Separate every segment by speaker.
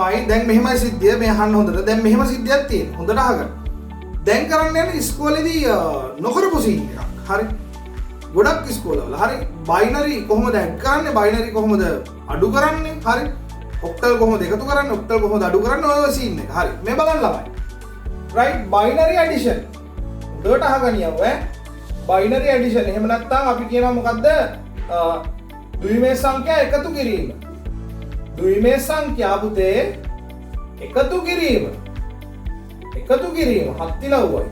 Speaker 1: තමයි දැන් මෙහෙමයි සිද්ධිය මේ අහන්න හොඳට. දැන් මෙහෙම සිද්ධියක් තියෙනවා. හොඳට අහගන්න. දැන් කරන්න යන ඉස්කෝලේදී නොකරපු සීන් එකක්. හරි. ගොඩක් ඉස්කෝලවල හරි බයිනරි කොහොමද ඇඩ් කරන්නේ? බයිනරි කොහොමද අඩු කරන්නේ? හරි. ඔක්ටල් කොහොමද එකතු කරන්නේ? ඔක්ටල් කොහොමද අඩු කරන්නේ? ඔය සීන් එක. හරි. මේ බලන්න ළමයි. right binary addition. හොඳට අහගන්න යව ඈ. binary addition. එහෙම නැත්නම් අපි කියනවා මොකද්ද? ද්විමේය සංඛ්‍යා එකතු කිරීම. ද්විමේය සංඛ්‍යා පුතේ එකතු කිරීම. එකතු කිරීම හත් ඉලව්වයි.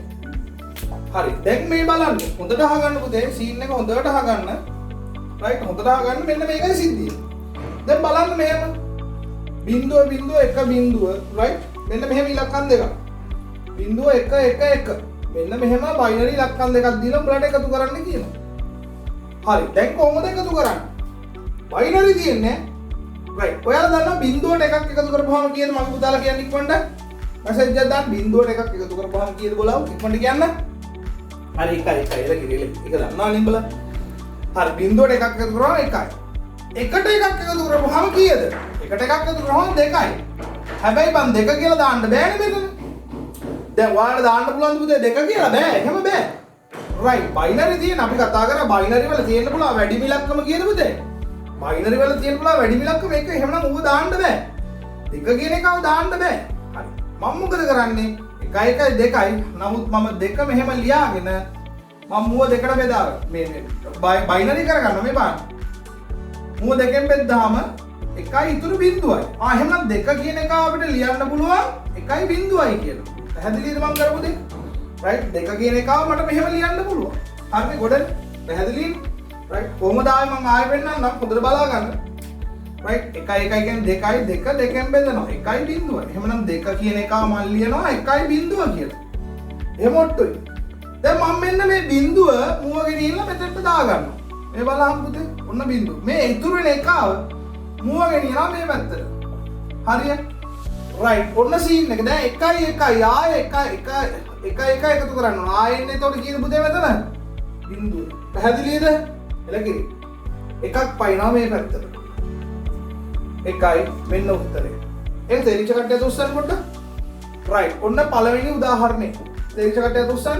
Speaker 1: හරි. දැන් මේ බලන්න. හොඳට අහගන්න පුතේ. සීන් එක හොඳට අහගන්න. right හොඳට අහගන්න මෙන්න මේකයි සිද්ධිය. දැන් බලන්න මෙහෙම. බිංදුව බිංදුව එක බිංදුව right මෙන්න මෙහෙම ඉලක්කම් දෙකක්. බිංදුව 1 1 1 මෙන්න මෙහෙම බයිනරි ඉලක්කම් දෙකක් දීලා උඹලට එකතු කරන්න කියනවා. හරි. දැන් කොහොමද එකතු කරන්නේ? බයිනරි තියෙන්නේ right. ඔයාලා දන්නවා බිංදුවට එකක් එකතු කරපුවාම කීයද මම පුතාලා කියන්නේ ඉක්මනට? මැසේජ් එකක් දාන්න බිංදුවට එකක් එකතු කරපුවාම කීයද බලව ඉක්මනට කියන්න. හරි 1 1 එල කිරිල. ඒක දන්නවා නේ උඹලා. හරි බිංදුවට එකක් එකතු කරපුවාම 1යි. එකට එකක් එකතු කරපුවාම කීයද? එකට එකක් එකතු කරපුවාම 2යි. හැබැයි මම 2 කියලා දාන්න බෑනේ මෙතන. දැන් ඔයාලට දාන්න පුළුවන් පුතේ 2 කියලා බෑ. එහෙම බෑ. right බයිනරි තියෙන අපි කතා කරා බයිනරි වල තියෙන්න පුළුවන් වැඩිම ඉලක්කම කීයද පුතේ? බයිනරි වල තියෙන්න පුළුවන් වැඩිම ඉලක්කම එක. එහෙමනම් ඌව දාන්න බෑ. 2 කියන එකව දාන්න බෑ. හරි. මම මොකද කරන්නේ? 1 1 2යි. නමුත් මම 2 මෙහෙම ලියාගෙන මම මුව දෙකට බෙදාගන්න. මේ බයිනරි කරගන්න මේ බලන්න. මුව දෙකෙන් බෙද්දාම 1යි ඉතුරු බිංදුවයි. එහෙනම් 2 කියන එක අපිට ලියන්න පුළුවන් 1යි බිංදුවයි කියලා. පැහැදිලිද මම කරපු දේ? right 2 කියන එකව මට මෙහෙම ලියන්න පුළුවන්. හරිනේ ගොඩනේ? පැහැදිලිද? right කොහොමද ආයේ මම ආයෙ වෙන්නම් හොඳට බලා ගන්න. right 1 1 කියන්නේ 2යි 2 දෙකෙන් බෙදනවා 1යි බිංදුවයි. එහෙනම් 2 කියන එකව මම ලියනවා 1යි බිංදුව කියලා. එහෙම ඔට්ටුයි. දැන් මම මෙන්න මේ බිංදුව මුව ගෙනියලා මෙතනට දා ගන්නවා. මේ බලන්න පුතේ. ඔන්න බිංදුව. මේ ඉතුරු වෙන එකව මුව ගෙනියනවා මේ පැත්තට. හරියට? right ඔන්න සීන් එක. දැන් 1 1 ආයෙ 1 එකතු කරන්න ඕන. ආයෙ එන්නේ එතකොට කීයද පුතේ මෙතන? බිංදුව. පැහැදිලිද? එලකිරි. එකක් පයින්නවා මේ පැත්තට. 1යි මෙන්න උත්තරේ. ඒක තේරිච්ච කට්ටියට උස්සන්න පොඩ්ඩක්. right ඔන්න පළවෙනි උදාහරණය. තේරිච්ච කට්ටියට උස්සන්න.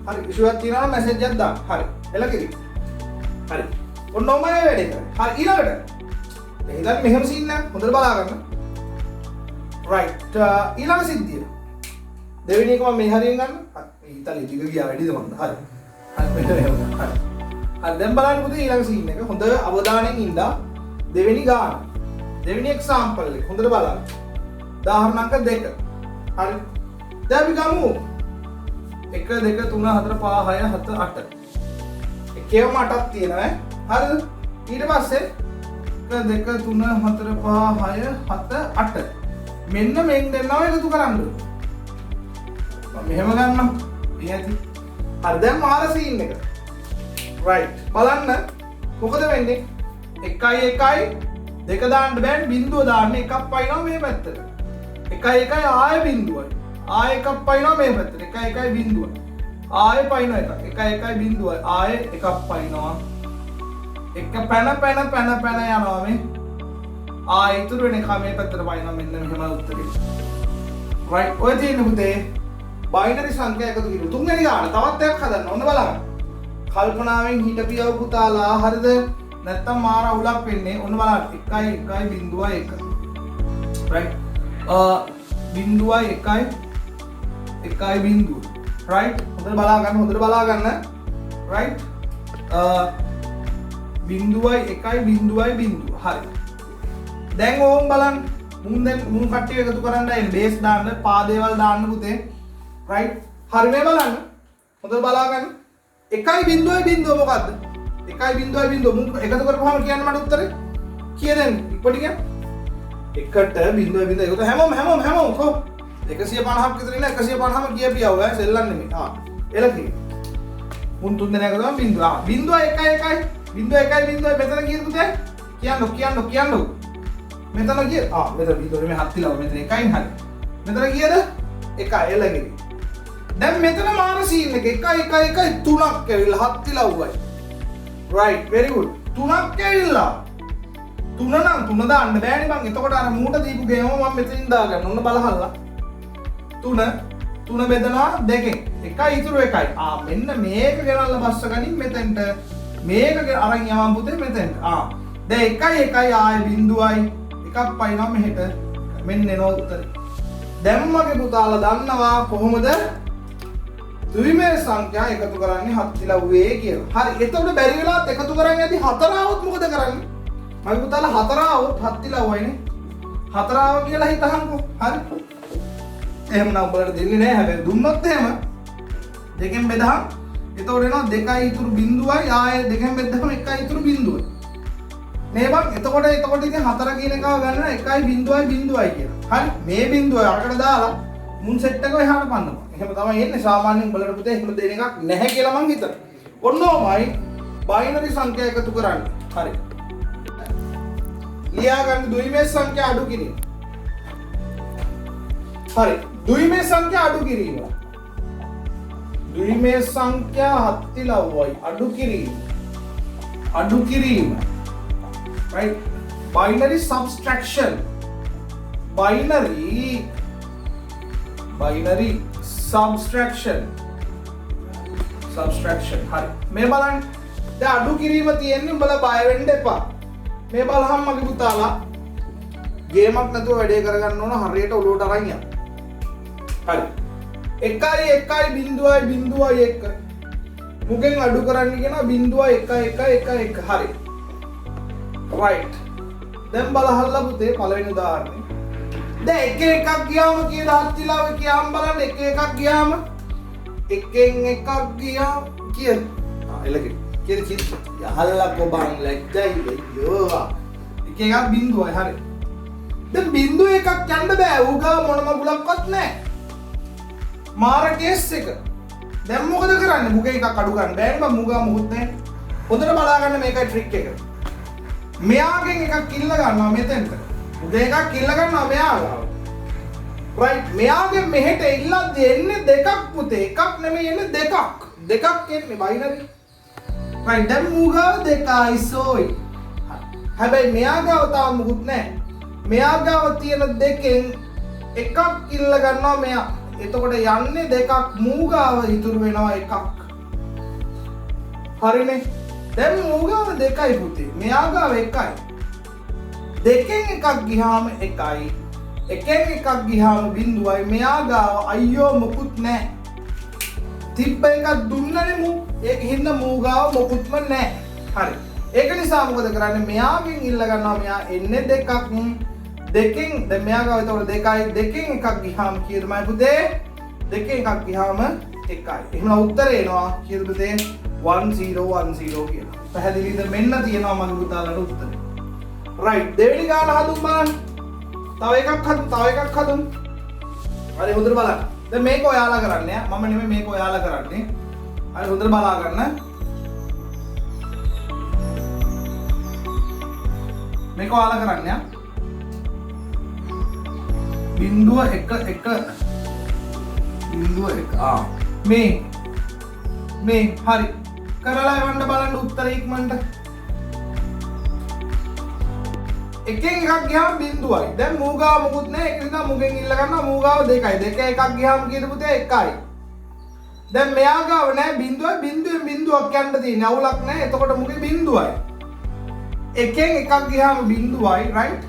Speaker 1: හරි ඉෂුවක් තියෙනවා නම් මැසේජ් එකක් දාන්න. හරි. එලකිරි. හරි. ඔන්න ඔමයි වැඩේ කරන්නේ. හරි ඊළඟට. එහෙනම් මෙහෙම සීන් එක හොඳට බලා ගන්න. right ඊළඟ සිද්ධිය. දෙවෙනි එක මම මේ හරියෙන් ගන්න. හරි ඉතාලි දිග ගියා වැඩිද මන්ද? හරි. හරි මෙතන එහෙම. හරි. හරි දැන් බලන්න පුතේ ඊළඟ සීන් එක. හොඳ අවධානයෙන් ඉන්න. දෙවෙනි ගාන. දෙවෙනි එක්සැම්පල් එක හොඳට බලන්න. උදාහරණ අංක 2. හරි. දැන් අපි ගමු. 1 2 3 4 5 6 7 8. එකේම 8ක් තියෙනවා ඈ. හරිද? ඊට පස්සේ 1 2 3 4 5 6 7 8. මෙන්න මෙන් දෙන්නව එකතු කරන්න. මම මෙහෙම ගන්නම්. මේ ඇති. හරි දැන් මාර සීන් එක. right බලන්න මොකද වෙන්නේ? 1යි 1යි දෙක දාන්න බෑනේ බිංදුව දාන්න එකක් පයින්නවා මේ පැත්තට. 1යි 1යි ආයෙ බිංදුවයි. ආයෙ එකක් පයින්නවා මේ පැත්තට. 1යි 1යි බිංදුවයි. ආයෙ පයින්නවා එකක්. 1යි 1යි බිංදුවයි. ආයෙ එකක් පයින්නවා. එක පැන යනවා මේ. ආයෙ ඉතුරු වෙන එක මේ පැත්තට පයින්නවා මෙන්න මෙහෙම උත්තරේ. right ඔය තියෙන පුතේ බයිනරි සංඛ්‍යා එකතු කිරීම. තුන්වෙනි ගාන තවත් එකක් හදන්න. ඔන්න බලන්න. කල්පනාවෙන් හිටපියව පුතාලා හරිද? නැත්තම් මාර අවුලක් වෙන්නේ. ඔන්න බලන්න 1යි 1යි බිංදුවයි 1. right බිංදුවයි 1යි 1යි බිංදුව. right හොඳට බලා ගන්න. right බිංදුවයි 1යි බිංදුවයි බිංදුව. හරි. දැන් ඕම් බලන්න. මුන් කට්ටිය එකතු කරන්න එන්නේ බේස් දාන්න, පාදේවල් දාන්න පුතේ. right හරි මේ බලන්න. හොඳට බලා ගන්න. 1යි බිංදුවයි බිංදුව මොකද්ද? 1යි බිංදුවයි බිංදුව මුන් එකතු කරපුවාම කියන්න මට උත්තරේ කීයද එන්නේ? ඉක්පටි කියන්න. 1ට බිංදුවයි බිංදුව එකතු හැමෝම කො 150ක් විතර ඉන්න 150ම කියපියව ඈ සෙල්ලම් නෙමෙයි. එලකි. මුන් තුන් දෙනා එකතුවම බිංදුව. බිංදුව 1යි 1යි බිංදුව 1යි බිංදුවයි මෙතන කීයද පුතේ? කියන්න. මෙතන කීයද? මෙතන බිංදුව මේ හත් තිලව මෙතන 1යි හරි. මෙතන කීයද? 1යි එලකි. දැන් මෙතන මාන සීන් එක 1 1 1 3ක් ඇවිල්ලා 7 තිලව්වයි. right very good. 3ක් ඇවිල්ලා 3 නම් 3 දාන්න බෑනේ මං. එතකොට අර මූට දීපු ගේම මම මෙතනින් දාගන්න. ඔන්න බලහල්ලා. 3 බෙදනවා 2කින්. 1යි ඉතුරු 1යි. මෙන්න මේක ගෙනල්ලා බස්ස ගනින් මෙතෙන්ට. මේක අරන් යවම් පුතේ මෙතෙන්ට. දැන් 1යි ආයේ බිඳුවයි. එකක් පයින්නවා මෙහෙට. මෙන්න එනවා උත්තරේ. දැන් මගේ පුතාලා දන්නවා කොහොමද ද්විමේය සංඛ්‍යා එකතු කරන්නේ හත්තිලව්වේ කියලා. හරි. එතකොට බැරි වෙලාවත් එකතු කරන් යද්දි 4 આવොත් මොකද කරන්නේ? මගේ පුතාලා 4 આવොත් හත්තිලව්වයිනේ. 4 ආව කියලා හිතහන්කෝ. හරි. එහෙම නම් උඹලට දෙන්නේ නැහැ. හැබැයි දුන්නොත් එහෙම දෙකෙන් බෙදහම එතකොට එනවා 2යි ඉතුරු බිඳුවයි ආයේ දෙකෙන් බෙදහම 1යි ඉතුරු බිඳුවයි. මේ බං එතකොට ඉතින් 4 කියන එකව ගන්න 1යි බිඳුවයි බිඳුවයි කියලා. හරි. මේ බිඳුව අරකට දාලා මුන් සෙට් එක එහාට පන්නනවා. එහෙම තමයි එන්නේ. සාමාන්‍යයෙන් උඹලට පුතේ එහෙම දෙන එකක් නැහැ කියලා මං හිතනවා. ඔන්නෝමයි බයිනරි සංඛ්‍යා එකතු කරන්නේ. හරි. ලියා ගන්න ද්විමේය සංඛ්‍යා අඩු කිරීම. හරි. ද්විමේය සංඛ්‍යා අඩු කිරීම. ද්විමේය සංඛ්‍යා හත්තිලව්වයි අඩු කිරීම. අඩු කිරීම. right? Binary subtraction. Binary subtraction. හරි. මේ බලන්න. දැන් අඩු කිරීම තියෙන්නේ උඹලා බය වෙන්න එපා. මේ බලහම් මගේ පුතාලා ගේමක් නැතුව වැඩේ කරගන්න ඕන හරියට ඔලුවට අරන් යන්න. හරි. 1යි බිඳුවයි 1. මුගෙන් අඩු කරන්න කියනවා 0.1 හරි. right. දැන් බලහල්ලා පුතේ පළවෙනි උදාහරණය. දැන් එකක් ගියාම කීයද හත්තිලාව කියාම බලන්න එකක් ගියාම එකෙන් එකක් ගියාම කීයද? එලකේ. කීයද කීයද? යහල්ලා කොබන් ලැජ්ජයි අයියෝ. එකක් බිඳුවයි හරි. දැන් බිඳුව එකක් යන්න බෑ. ඌගා මොන මගුලක්වත් නැහැ. මාර කේස් එක. දැන් මොකද කරන්නේ? මුගේ එකක් අඩු ගන්න බෑනේ බං මුගා මොකුත් නැහැ. හොඳට බලා ගන්න මේකයි ට්‍රික් එක. මෙයාගෙන් එකක් කිල්ල ගන්නවා මෙතෙන්ට. මුගේ එකක් කිල්ල ගන්නවා මෙයාලා. right මෙයාගෙන් මෙහෙට ඉල්ලද්දි එන්නේ දෙකක් පුතේ. එකක් නෙමෙයි එන්නේ දෙකක්. දෙකක් එන්නේ බයිනරි. right දැන් මුගා දෙකයි සෝයි. හැබැයි මෙයා ගාව තාම මුකුත් නැහැ. මෙයා ගාව තියෙන දෙකෙන් එකක් කිල්ල ගන්නවා මෙයා. එතකොට යන්නේ දෙකක් මූගාව ඉතුරු වෙනවා එකක්. හරිනේ. දැන් මූගාව දෙකයි පුතේ. මෙයා ගාව එකයි. දෙකෙන් එකක් ගියාම එකයි. එකෙන් එකක් ගියාම බිඳුවයි. මෙයා ගාව අයියෝ මොකුත් නැහැ. තිබ්බ එකක් දුන්නනේ මූ. ඒක හින්දා මූගාව මොකුත්ම නැහැ. හරි. ඒක නිසා මොකද කරන්නේ? මෙයාගෙන් ඉල්ල ගන්නවා මෙයා එන්නේ දෙකක්. දෙකෙන් දැන් මෙයා ගාව එතකොට දෙකයි. දෙකෙන් එකක් ගියාම කීයද මයි පුතේ? දෙකෙන් එකක් ගියාම එකයි. එහෙනම් උත්තරේ එනවා කීයද පුතේ? 1010 කියලා. පැහැදිලිද? මෙන්න තියෙනවා මගේ පුතාලට උත්තරේ. right දෙවෙනි ගාන හදුම් බලන්න. තව එකක් හදුම්. හරි හොඳට බලන්න. දැන් මේක ඔයාලා කරන්නේ. මම නෙමෙයි මේක ඔයාලා කරන්නේ. හරි හොඳට බලා ගන්න. මේක ඔයාලා කරන්නේ. බිඳුව 1 මේ හරි කරලා එවන්න බලන්න උත්තරේ ඉක්මනට. එකෙන් එකක් ගියාම බිඳුවයි. දැන් මූගාව මොකුත් නැහැ. ඒක නිසා මුගෙන් ඉල්ල ගන්නවා මූගාව 2යි. දෙක එකක් ගියාම කීයද පුතේ? 1යි. දැන් මෙයා ගාව නැහැ බිඳුවයි. බිඳුවෙන් බිඳුවක් යන්න තියෙන්නේ. අවුලක් නැහැ. එතකොට මුගේ බිඳුවයි. එකෙන් එකක් ගියාම බිඳුවයි right.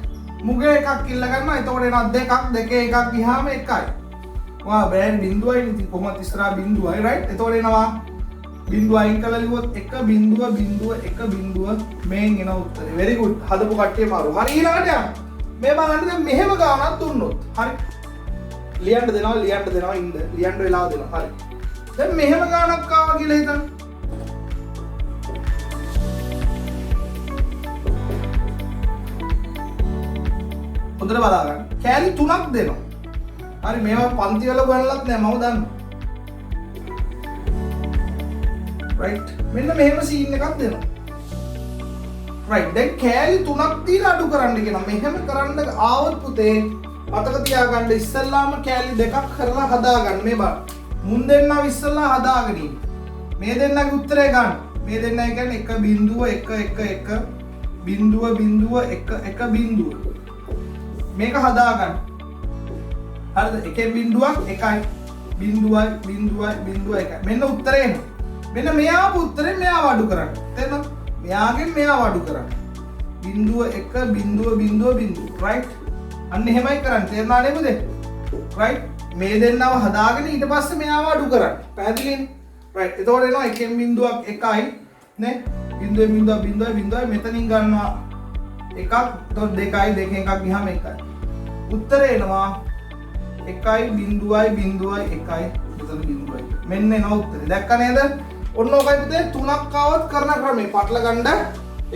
Speaker 1: මුගේ එකක් ඉල්ල ගන්නවා. එතකොට එනවා දෙකක්. දෙකේ එකක් ගියාම 1යි. වා බෑන් බිඳුවයි ඉතින් කොහොමද ඉස්සරහා බිඳුවයි right. එතකොට එනවා බිඳුව අයින් කරලා ලිව්වොත් 1 බිඳුව 1 බිඳුව මේන් එන උත්තරේ. very good. හදපු කට්ටිය මාරු. හරි ඊළඟට යන්න. මේ බලන්න දැන් මෙහෙම ගානක් දුන්නොත්. හරි. ලියන්න දෙනවා ඉන්න. ලියන්න වෙලාව දෙනවා. හරි. දැන් මෙහෙම ගානක් ආවා කියලා හිතන්න. හොඳට බලා ගන්න. කෑලි 3ක් දෙනවා. හරි මේවා පන්ති වල ගණනලත් නෑ මම දන්නවා. right මෙන්න මෙහෙම සීන් එකක් දෙනවා. right දැන් කෑලි 3ක් දීලා අඩු කරන්න කියනවා. මෙහෙම කරන්න ආවොත් පුතේ මතක තියාගන්න ඉස්සල්ලාම කෑලි 2ක් කරලා හදාගන්න. මේ බලන්න. මුන් දෙන්නව ඉස්සල්ලා හදාගෙන ඉන්න. මේ දෙන්නගේ උත්තරේ ගන්න. මේ දෙන්නයි කියන්නේ 1.1 1 බිඳුව බිඳුව එක බිඳුව මේක හදාගන්න. හරිද? එකේ බිඳුවක් එකයි බිඳුවයි බිඳුවයි බිඳුව එකයි. මෙන්න උත්තරේ එනවා. මෙන්න මෙයා උත්තරේ මෙයා අඩු කරන්න. තේරෙනවද? මෙයාගෙන් මෙයා අඩු කරන්න. බිඳුව එක බිඳුව බිඳුව බිඳුව. රයිට්? අන්න එහෙමයි කරන්න. තේරුණා නේද? රයිට්? මේ දෙන්නව හදාගෙන ඊට පස්සේ මෙයාව අඩු කරන්න. පැහැදිලිනේ? රයිට්. එතකොට එනවා එකෙන් බිඳුවක් එකයි නේ? බිඳුවෙන් බිඳුව බිඳුවයි බිඳුවයි මෙතනින් ගන්නවා එකක්. එතකොට දෙකයි දෙකෙන් එකක් ගියාම එකයි. උත්තරේ එනවා එකයි බිඳුවයි බිඳුවයි එකයි මෙතන බිඳුවයි. මෙන්න එනවා උත්තරේ. දැක්ක නේද? ඔන්න ඔකයි පුතේ තුනක් ආවොත් කරන ක්‍රමේ පටල ගන්න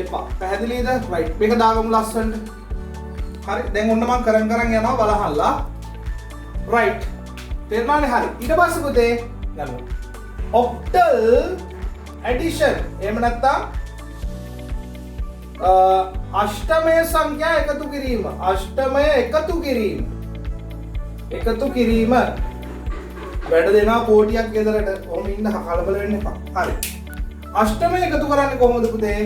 Speaker 1: එපා. පැහැදිලිද? රයිට්. මේක දාගමු ලස්සනට. හරි. දැන් ඔන්න මම කරන් යනවා බලහල්ලා. රයිට්. තේරුණානේ? හරි. ඊට පස්සේ පුතේ ගන්න. ඔක්ටල් ඇඩිෂන්. එහෙම නැත්නම් අෂ්ටමය සංඛ්‍යා එකතු කිරීම. අෂ්ටමය එකතු කිරීම. එකතු කිරීම. වැඩ දෙනවා කෝටියක් ගෙදරට. ඔහොම ඉන්න කලබල වෙන්න එපා. හරි. අෂ්ටමය එකතු කරන්නේ කොහොමද පුතේ?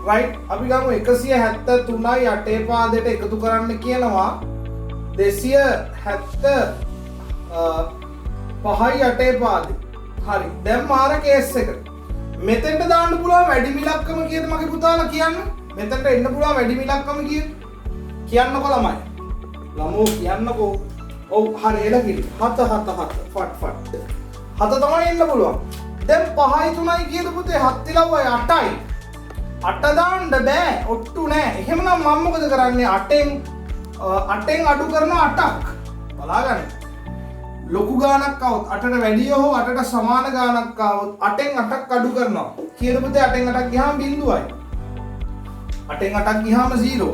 Speaker 1: රයිට්. අපි ගමු 173යි 8 පාදයට එකතු කරන්න කියනවා 275යි 8 පාදේ. හරි. දැන් මාර කේස් එක. මෙතෙන්ට දාන්න පුළුවන් වැඩිම ඉලක්කම කීයද මගේ පුතාලා කියන්න? මෙතෙන්ට එන්න පුළුවන් වැඩිම ඉලක්කම කීයද? කියන්නකෝ ළමයි. ළමෝ කියන්නකෝ. ඔව් හරි එළකිරි. 7 ෆට්. 7 තමයි එන්න පුළුවන්. දැන් 5යි 3යි කීයද පුතේ? 7 ඉලව්වයි 8යි. 8 දාන්න බෑ. ඔට්ටු නෑ. එහෙමනම් මම මොකද කරන්නේ? 8ෙන් අඩු කරනවා 8ක්. බලාගන්න. ලොකු ගානක් આવොත් 8ට වැඩිය හෝ 8ට සමාන ගානක් આવොත් 8ෙන් 8ක් අඩු කරනවා. කීයද පුතේ? 8ෙන් 8ක් ගියාම බිඳුවයි. 8ෙන් 8ක් ගියාම 0.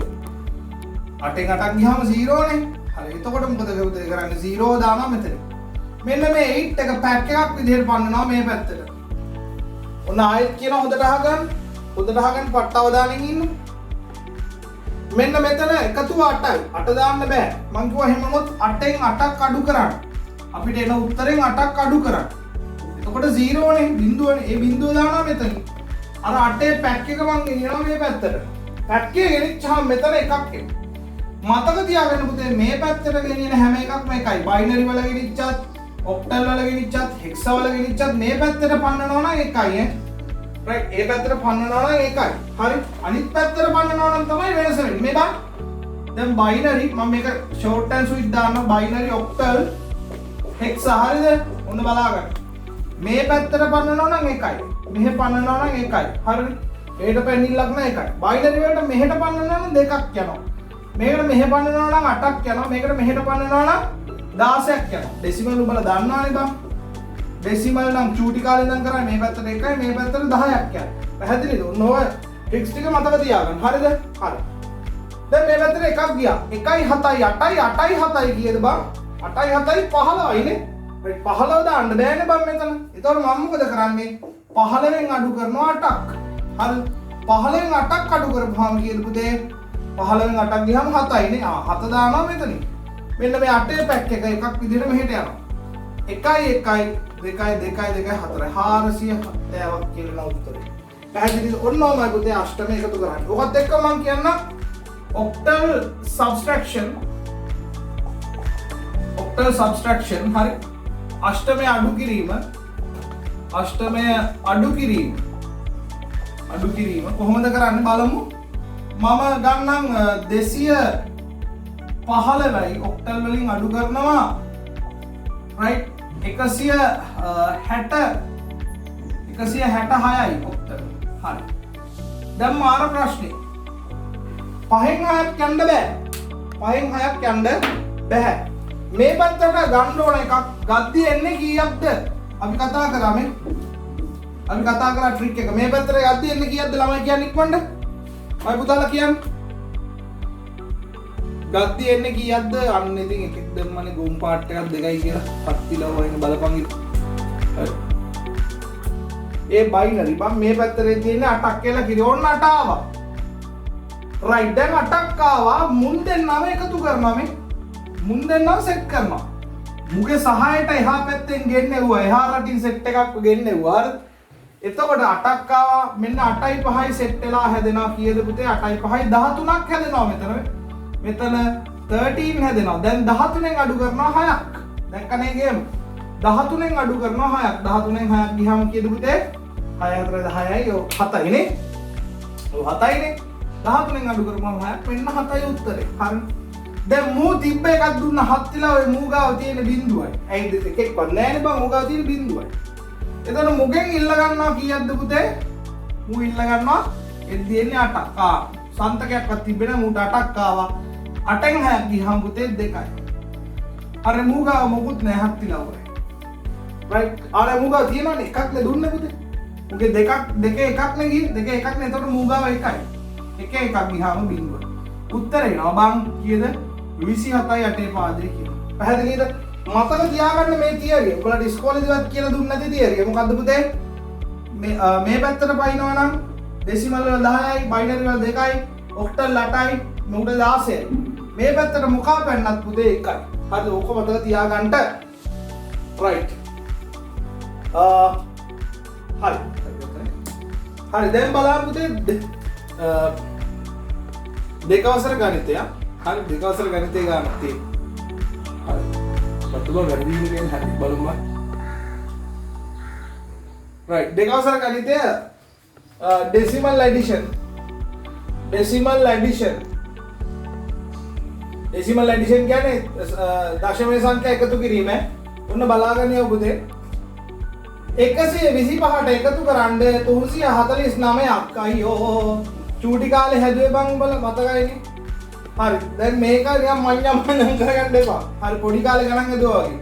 Speaker 1: 8ෙන් 8ක් ගියාම 0 නේ. හරි. එතකොට මොකද කරන්නේ? 0 දානවා මෙතන. මෙන්න මේ 8 එක පැක් එකක් විදිහට පන්නනවා මේ පැත්තට. ඔන්න ආයෙත් කියන හොඳට අහගන්න. හොඳට අහගන්න පට්ට අවධානයෙන් ඉන්න. මෙන්න මෙතන එකතු 8යි. 8 දාන්න බෑ. මං කිව්වා එහෙම වුණොත් 8ෙන් 8ක් අඩු කරන්න. අපිට එන උත්තරෙන් 8ක් අඩු කරන්න. එතකොට 0 නේ බිඳුවනේ. ඒ බිඳුව දානවා මෙතන. අර 8 පැක් එක මං ගෙනියනවා මේ පැත්තට. පැක් එක ගෙනිච්චාම මෙතන එකක් එනවා. මතක තියාගන්න පුතේ මේ පැත්තට ගෙනියන හැම එකක්ම එකයි. බයිනරි වල ගෙනිච්චත්, ඔක්ටල් වල ගෙනිච්චත්, හෙක්ස වල ගෙනිච්චත් මේ පැත්තට පන්නනවා නම් එකයි ඈ. රයිට්. ඒ පැත්තට පන්නනවා නම් එකයි. හරි. අනිත් පැත්තට පන්නනවා නම් තමයි වෙනස වෙන්නේ. මේ බලන්න. දැන් බයිනරි මම මේක ෂෝට් ඇන්ඩ් ස්වීට් දාන්න බයිනරි ඔක්ටල් හෙක්ස හරිද? ඔන්න බලාගන්න. මේ පැත්තට පන්නනවා නම් එකයි. මෙහෙ පන්නනවා නම් එකයි. හරිද? ඒකට පැනිල්ලක් නැහැ එකයි. බයිනරි වලට මෙහෙට පන්නනවා නම් දෙකක් යනවා. මේකට මෙහෙ පන්නනවා නම් 8ක් යනවා. මේකට මෙහෙට පන්නනවා නම් 16ක් යනවා. ඩෙසිමල් උඹලා දන්නවනේ බං. ඩෙසිමල් නම් චූටි කාලේ ඉඳන් කරන්නේ මේ පැත්තට 1යි මේ පැත්තට 10ක් යනවා. පැහැදිලිද? ඔන්න ඔය ට්‍රික්ස් ටික මතක තියාගන්න. හරිද? හරි. දැන් මේ පැත්තට එකක් ගියා. 1යි 7යි 8යි 8යි 7යි කීයද බං? 8යි 7යි 15යි නේ. 15 දාන්න බෑනේ බං මෙතන. ඒතකොට මම මොකද කරන්නේ? 15ෙන් අඩු කරනවා 8ක්. හරි. 15ෙන් 8ක් අඩු කරපුවාම කීයද පුතේ? 15ෙන් 8ක් ගියාම 7යි නේ. 7 දානවා මෙතනින්. මෙන්න මේ 8 පැක් එක එකක් විදිහට මෙහෙට යනවා. 1යි 1යි 2යි 2යි 2යි 4යි 470ක් කියලා උත්තරේ. පැහැදිලිද? ඔන්න ඔයමයි පුතේ අෂ්ටම එකතු කරන්නේ. ඔකත් එක්ක මම කියන්න ඔක්ටල් සබ්ස්ට්‍රැක්ෂන්. ඔක්ටල් සබ්ස්ට්‍රැක්ෂන් හරි. අෂ්ටමය අඩු කිරීම. අෂ්ටමය අඩු කිරීම. අඩු කිරීම කොහොමද කරන්නේ බලමු. මම ගන්නම් 215යි ඔක්ටල් වලින් අඩු කරනවා. රයිට්. 166යි ඔක්ටල්. හරි. දැන් මාර ප්‍රශ්නේ. 5න් 6ක් යන්න බෑ. 5න් 6ක් යන්න බෑ. මේ පැත්තට ගන්න ඕන එකක් ගද්දි එන්නේ කීයක්ද? අපි කතා කරා මේ. අපි කතා කරා ට්‍රික් එක. මේ පැත්තට ගද්දි එන්නේ කීයක්ද ළමයි කියන්නේ ඉක්මනට? අය පුතාලා කියන්නේ. ගද්දි එන්නේ කීයක්ද? අන්න ඉතින් එකෙක් දැම්මනේ ගොම් පාට් එකක් 2යි කියලා. පත්තිලා වයින් බලපන් ඉතින්. හරි. ඒ බයිනරි බම් මේ පැත්තට තියෙන්නේ 8ක් කියලා කිරි. ඕන්න 8 ආවා. රයිට්. දැන් 8ක් ආවා. මුන් දෙන්නම එකතු කරනවා මේ. මුන් දෙන්නම සෙට් කරනවා. මුගේ සහායට එහා පැත්තෙන් ගෙන්නෙව්වා. එහා රටින් සෙට් එකක් ගෙන්නෙව්වා. හරි. එතකොට 8ක් ආවා. මෙන්න 8යි 5යි සෙට් වෙලා හැදෙනවා කීයද පුතේ? 8යි 5යි 13ක් හැදෙනවා මෙතන. මෙතන 13 හැදෙනවා. දැන් 13න් අඩු කරනවා 6ක්. දැක්කනේ ගේම. 13න් අඩු කරනවා 6ක්. 13න් 6ක් ගියාම කීයද පුතේ? 6 4 10යි. ඔව් 7යිනේ. ඔව් 7යිනේ. 13න් අඩු කරපුවම 6ක්. මෙන්න 7යි උත්තරේ. හරි. දැන් මූ තිබ්බ එකක් දුන්න 7 තිලා ඔය මූ ගාව තියෙන බිඳුවයි. ඇයි දෙකක්වත් නැහැනේ බං මූ ගාව තියෙන බිඳුවයි. එතන මුගෙන් ඉල්ල ගන්නවා කීයක්ද පුතේ? මූ ඉල්ල ගන්නවා එද්දීන්නේ 8ක්. සන්තකයක්වත් තිබෙන්නේ නැහැ මූට 8ක් ආවා. 8න් 6ක් ගියහම පුතේ 2යි. අර මූ ගාව මොකුත් නැහැ 7 තිලා ඔය. රයිට්. අර මූ ගාව තියෙනවනේ එකක් නේ දුන්නේ පුතේ. මුගේ දෙකේ එකක් නේ ගියේ. දෙකේ එකක් නේ. එතකොට මූ ගාව 1යි. එකේ එකක් ගියහම බිඳුව. උත්තරේ එනවා බං කීයද? 27යි 8 පාදේ කියලා. පැහැදිලිද? මතක තියාගන්න මේ තියරිය. ඔයාලට ඉස්කෝලේදීවත් කියලා දුන්නේ නැති තියරිය. මොකද්ද පුතේ? මේ පැත්තට පයින්නවා නම් ඩෙසිමල් වල 10යි, බයිනරි වල 2යි, ඔක්ටල් 8යි, මුඩ 16යි. මේ පැත්තට මොකා පෙන්නත් පුතේ 1යි. හරිද? ඔක මතක තියාගන්න. රයිට්. හරි. හරි දැන් බලන්න පුතේ දෙකවසර ගණිතය. හරි දෙකවසර ගණිතය ගන්න තියෙනවා. හරි. පතුල වැඩි වෙන හැටි බලමු. right දෙකවසර ගණිතය decimal addition. decimal addition කියන්නේ දශමයේ සංඛ්‍යා එකතු කිරීම. ඔන්න බලාගන්න යෝ පුතේ. 125ට එකතු කරන්න 349ක්. අයියෝ චූටි කාලේ හැදුවේ බං උඹලා මතකයිනේ. හරි දැන් මේක නිකන් මඤ්ඤම් කරගන්න එපා. හරි පොඩි කාලේ ගණන් හදුවා වගේ.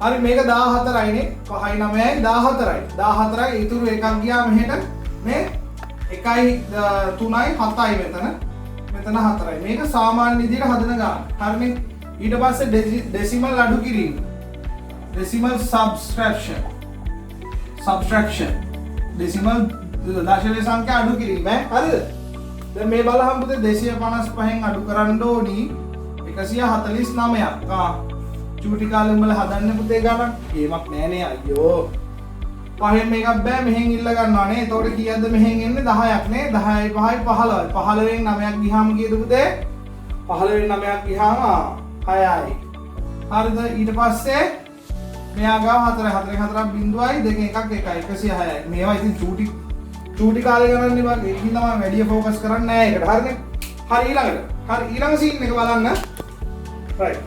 Speaker 1: හරි මේක 14යිනේ. 5යි 9යි 14යි. 14යි ඉතුරු එකක් ගියා මෙහෙට. මේ 1යි 3යි 7යි මෙතන. මෙතන 4යි. මේක සාමාන්‍ය විදිහට හදන ගාන. හරිනේ. ඊට පස්සේ ඩෙසිමල් අඩු කිරීම. Decimal subtraction. ඩෙසිමල් දශමයේ සංඛ්‍යා අඩු කිරීම. හරිද? දැන් මේ බලහම් පුතේ 255න් අඩු කරන්න ඕනි 149ක්. චූටි කාලේ උඹලා හදන්න පුතේ ගණන්. ඒමක් නෑනේ අයියෝ. පහෙන් මේකක් බෑ මෙහෙන් ඉල්ල ගන්නවා නේ. එතකොට කීයක්ද මෙහෙන් එන්නේ 10ක් නේ. 10යි 5යි 15යි. 15න් 9ක් ගියාම කීයද පුතේ? 15න් 9ක් ගියාම 6යි. හරිද? ඊට පස්සේ මෙයා ගාව 4යි 4ක් බිඳුවයි 2න් එකක් 1යි 106යි. මේවා ඉතින් චූටි කාලේ ගණන් ඉවර ඒකින් තමයි වැඩි ફોකස් කරන්නේ නැහැ ඒකට. හරිනේ? හරි ඊළඟට. හරි ඊළඟ සීන් එක බලන්න. රයිට්.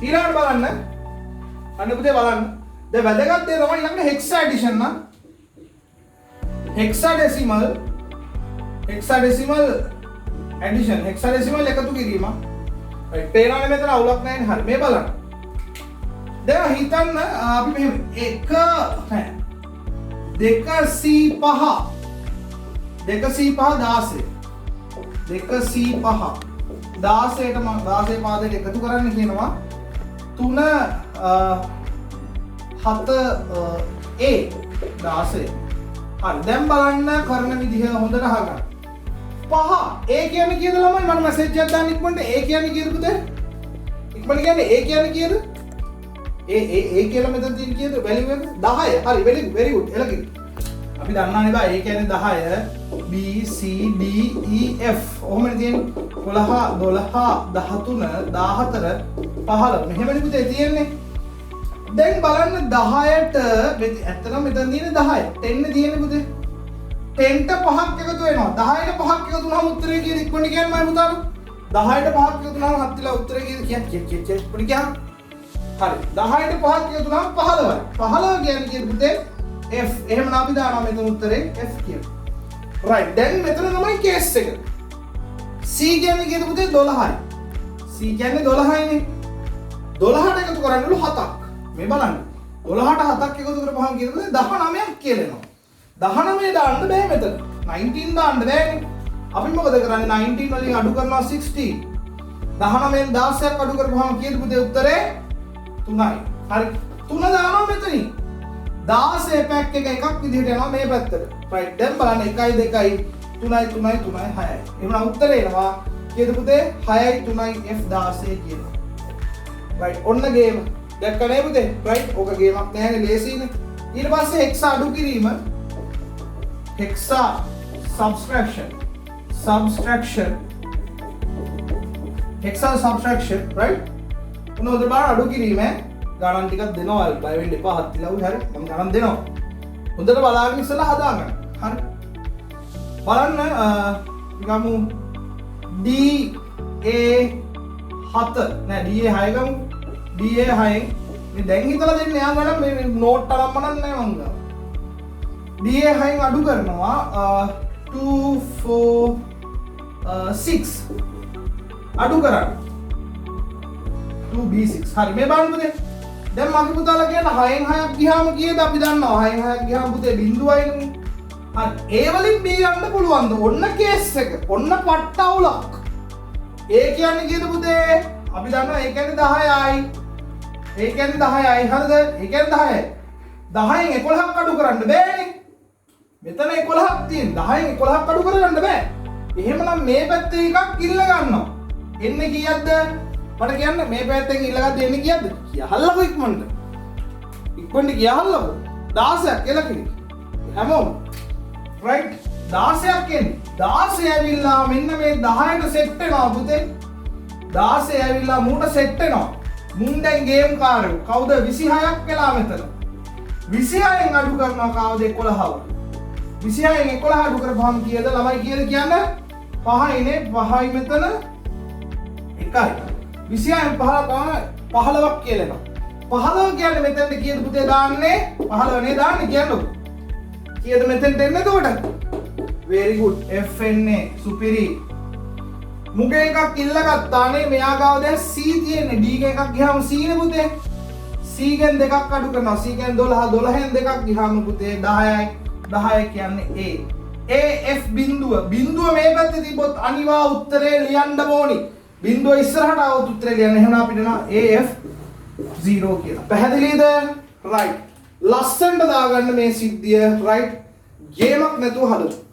Speaker 1: ඊළඟට බලන්න. අන්න පුතේ බලන්න. දැන් වැදගත් දේ තමයි ඊළඟ හෙක්සා ඇඩිෂන් නම්. හෙක්සාඩෙසිමල් ඇඩිෂන් හෙක්සාඩෙසිමල් එකතු කිරීම. රයිට්. පේනවනේ මෙතන අවුලක් නැහැ නේ. හරි මේ බලන්න. දැන් හිතන්න අපි මෙහෙම 205 16 16ට 16 පාදයට එකතු කරන්න කියනවා 3 7 a 16. හරි දැන් බලන්න කරන විදිහ හොඳට අහගන්න. 5 a කියන්නේ කීයද ළමයි? මම මැසේජ් එකක් දාන්න ඉක්මනට a කියන්නේ කීයද පුතේ? ඉක්මනට කියන්නේ a කියන්නේ කීයද? a කියලා මෙතන තියෙන කීයද? වැලියු එක 10. හරි very good. එලකින්. අපි දන්නානේ බා a කියන්නේ 10 b c d e f. ඔහොමනේ තියෙන්නේ. 11 12 13 14 15 මෙහෙමනේ පුතේ තියෙන්නේ. දැන් බලන්න 10ට ඇත්තටම මෙතන තියෙන්නේ 10. 10 නේ තියෙන්නේ පුතේ. 10ට 5ක් එකතු වෙනවා. 10ට 5ක් එකතු වුණාම උත්තරේ කීයද? ඉක්මනට කියන්නේ මම පුතාට. 10ට 5ක් එකතු වුණාම හත් තිලා උත්තරේ කීයද? ඉක්මනට කියන්න. හරි 10ට 5ක් එකතු වුණාම 15යි. 15 කියන්නේ කීයද පුතේ? f. එහෙමනම් අපි දානවා මෙතන උත්තරේ f කියලා. right දැන් මෙතන තමයි කේස් එක. c කියන්නේ කීයද පුතේ? 12යි. c කියන්නේ 12යිනේ. 12ට එකතු කරන්නලු 7ක්. මේ බලන්න. 12ට 7ක් එකතු කරපුවාම කීයද පුතේ? 19ක් කියලා එනවා. 19 දාන්න බෑ මෙතන. 19 දාන්න බෑනේ. අපි මොකද කරන්නේ? 19 වලින් අඩු කරනවා 16. 19න් 16ක් අඩු කරපුවාම කීයද පුතේ උත්තරේ? 3යි. හරි 3 දානවා මෙතනින්. 16 පැක් එක එකක් විදිහට යනවා මේ පැත්තට. right දැන් බලන්න 1යි 2යි 3යි 6යි. එහෙනම් උත්තරේ එනවා කීයද පුතේ? 6යි 3යි f16 කියලා. right ඔන්න ගේම. දැක්කනේ පුතේ? right ඕක ගේමක් නෑනේ ලේසියිනේ. ඊට පස්සේ hexa අඩු කිරීම hexa subtraction hexa subtraction right මොන හොඳ බලන්න අඩු කිරීම ගණන් ටිකක් දෙනවා බය වෙන්න එපා හත් ඉලව්වේ හරි මම ගණන් දෙනවා හොඳට බලාගෙන ඉස්සලා හදාගන්න හරි බලන්න ගමු DA7 නෑ DA6 ගමු DA6 මේ දැන් හිතලා දෙන්න යා ගණන් මේ නෝට් අරන් මනන් නෑ මං ගා DA6 අඩු කරනවා 2 4 6 අඩු කරන්න 2B6 හරි මේ බලන්න පුතේ දැන් මගේ පුතාලා කියන 6න් 6ක් ගියාම කීයද අපි දන්නවා 6න් 6ක් ගියාම පුතේ බිඳුවයිනේ හරි ඒ වලින් B යන්න පුළුවන්ද ඔන්න කේස් එක ඔන්න පට්ට අවුලක් ඒ කියන්නේ කීයද පුතේ අපි දන්නවා ඒ කියන්නේ 10යි ඒ කියන්නේ 10යි හරිද ඒ කියන්නේ 10යි 10න් 11ක් අඩු කරන්න බෑනේ මෙතන 11ක් තියෙන 10න් 11ක් අඩු කරගන්න බෑ එහෙමනම් මේ පැත්තේ එකක් ඉල්ල ගන්නවා එන්නේ කීයක්ද මට කියන්න මේ පැත්තෙන් ඉල්ලගත්තේ එන්නේ කීයක්ද කියහල්ලකෝ ඉක්මනට කියහල්ලකෝ 16ක් කියලා කෙනෙක් හැමෝම right 16ක් එන්නේ 16 ඇවිල්ලා මෙන්න මේ 10ට සෙට් වෙනවා පුතේ 16 ඇවිල්ලා මූට සෙට් වෙනවා මුන් දැන් ගේම් කාරයෝ කවුද 26ක් වෙලා මෙතන 26න් අඩු කරනවා කවුද 11ව 26න් 11 අඩු කරපුවාම කීයද ළමයි කීයද කියන්නේ 5යිනේ 5යි මෙතන 1යි 26න් 15ක් කියලා එනවා 15 කියන්නේ මෙතනට කීයද පුතේ දාන්නේ 15 නේ දාන්නේ කියන්නකො කීයද මෙතනට එන්නේ එතකොට very good FNA සුපිරි මුගේ එකක් ඉල්ලගත්තානේ මෙයා ගාව දැන් C තියෙන්නේ D එකක් ගියාම C නේ පුතේ C ගෙන් දෙකක් අඩු කරනවා C ගෙන් 12 12න් දෙකක් ගියාම පුතේ 10යි 10 කියන්නේ A F බිඳුව මේ පැත්තේ තිබොත් අනිවා උත්තරේ ලියන්න ඕනි බිඳුව ඉස්සරහට આવොත් උත්තරේ ලියන්න එහෙනම් අපිට නා AF 0 කියලා පැහැදිලිද right ලස්සනට දාගන්න මේ සිද්ධිය right ගේමක් නැතුව හදමු